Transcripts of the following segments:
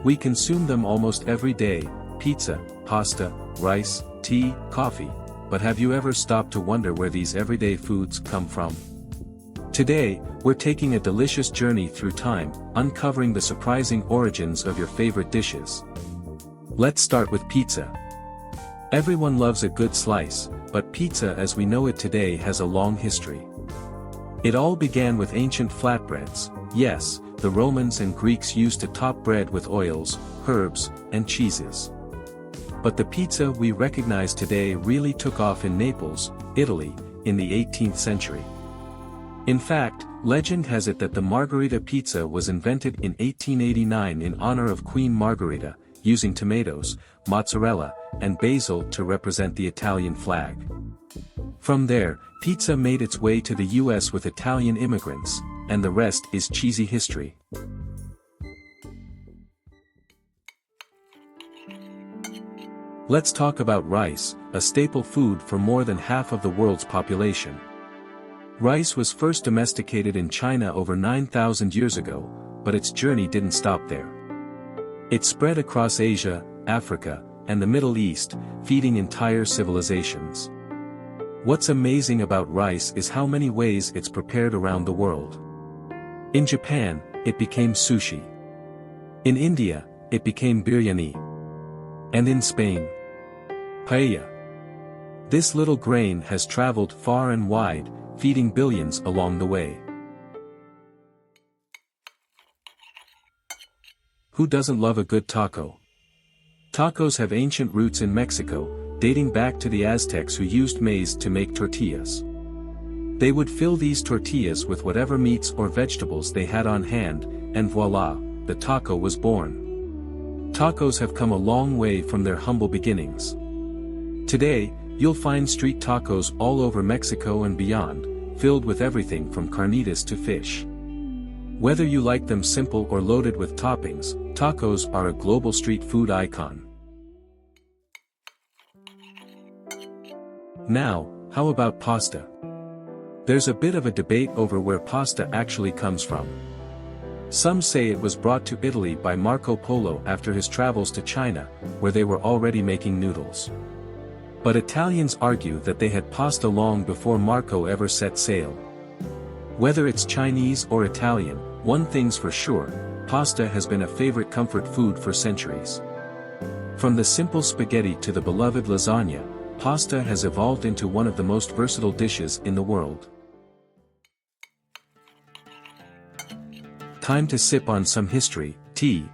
We consume them almost every day: pizza, pasta, rice, tea, coffee. But have you ever stopped to wonder where these everyday foods come from? Today, we're taking a delicious journey through time, uncovering the surprising origins of your favorite dishes. Let's start with pizza. Everyone loves a good slice, but pizza as we know it today has a long history. It all began with ancient flatbreads. Yes, the Romans and Greeks used to top bread with oils, herbs, and cheeses. But the pizza we recognize today really took off in Naples, Italy, in the 18th century. In fact, legend has it that the Margherita pizza was invented in 1889 in honor of Queen Margherita, using tomatoes, mozzarella, and basil to represent the Italian flag. From there, pizza made its way to the US with Italian immigrants, and the rest is cheesy history. Let's talk about rice, a staple food for more than half of the world's population. Rice was first domesticated in China over 9,000 years ago, but its journey didn't stop there. It spread across Asia, Africa, and the Middle East, feeding entire civilizations. What's amazing about rice is how many ways it's prepared around the world. In Japan, it became sushi. In India, it became biryani. And in Spain, paella. This little grain has traveled far and wide, feeding billions along the way. Who doesn't love a good taco? Tacos have ancient roots in Mexico, dating back to the Aztecs who used maize to make tortillas. They would fill these tortillas with whatever meats or vegetables they had on hand, and voila, the taco was born. Tacos have come a long way from their humble beginnings. Today, you'll find street tacos all over Mexico and beyond, filled with everything from carnitas to fish. Whether you like them simple or loaded with toppings, tacos are a global street food icon. Now, how about pasta? There's a bit of a debate over where pasta actually comes from. Some say it was brought to Italy by Marco Polo after his travels to China, where they were already making noodles. But Italians argue that they had pasta long before Marco ever set sail. Whether it's Chinese or Italian, one thing's for sure, pasta has been a favorite comfort food for centuries. From the simple spaghetti to the beloved lasagna, pasta has evolved into one of the most versatile dishes in the world. Time to sip on some history. Tea.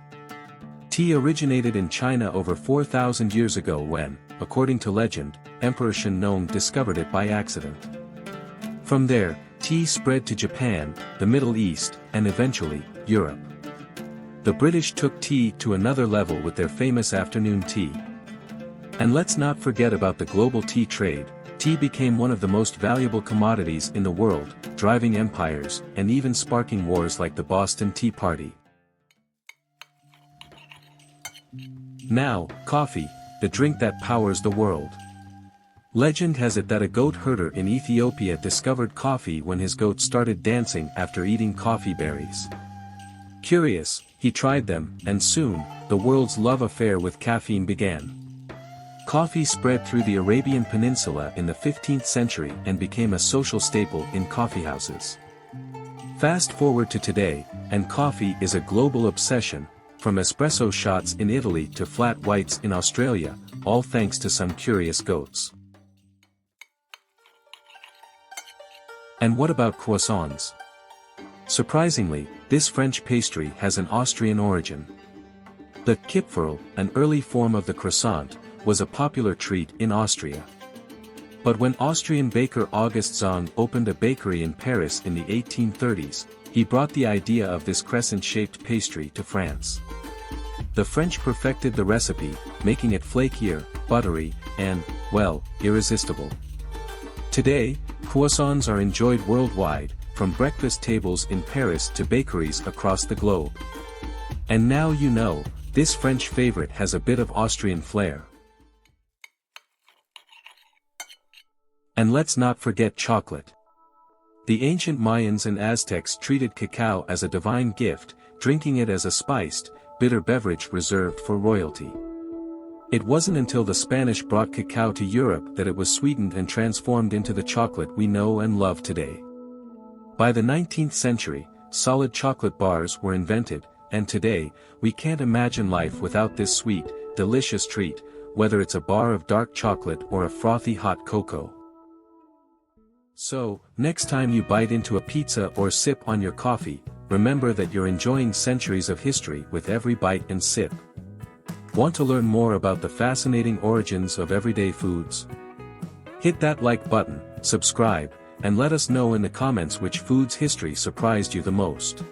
Tea originated in China over 4,000 years ago when, according to legend, Emperor Shennong discovered it by accident. From there, tea spread to Japan, the Middle East, and eventually, Europe. The British took tea to another level with their famous afternoon tea. And let's not forget about the global tea trade. Tea became one of the most valuable commodities in the world, driving empires, and even sparking wars like the Boston Tea Party. Now, coffee, the drink that powers the world. Legend has it that a goat herder in Ethiopia discovered coffee when his goat started dancing after eating coffee berries. Curious, he tried them, and soon, the world's love affair with caffeine began. Coffee spread through the Arabian Peninsula in the 15th century and became a social staple in coffeehouses. Fast forward to today, and coffee is a global obsession, from espresso shots in Italy to flat whites in Australia, all thanks to some curious goats. And what about croissants? Surprisingly, this French pastry has an Austrian origin. The Kipferl, an early form of the croissant, was a popular treat in Austria. But when Austrian baker August Zong opened a bakery in Paris in the 1830s, he brought the idea of this crescent-shaped pastry to France. The French perfected the recipe, making it flakier, buttery, and, well, irresistible. Today, croissants are enjoyed worldwide, from breakfast tables in Paris to bakeries across the globe. And now you know, this French favorite has a bit of Austrian flair. And let's not forget chocolate. The ancient Mayans and Aztecs treated cacao as a divine gift, drinking it as a spiced, bitter beverage reserved for royalty. It wasn't until the Spanish brought cacao to Europe that it was sweetened and transformed into the chocolate we know and love today. By the 19th century, solid chocolate bars were invented, and today, we can't imagine life without this sweet, delicious treat, whether it's a bar of dark chocolate or a frothy hot cocoa. So, next time you bite into a pizza or sip on your coffee, remember that you're enjoying centuries of history with every bite and sip. Want to learn more about the fascinating origins of everyday foods? Hit that like button, subscribe, and let us know in the comments which food's history surprised you the most.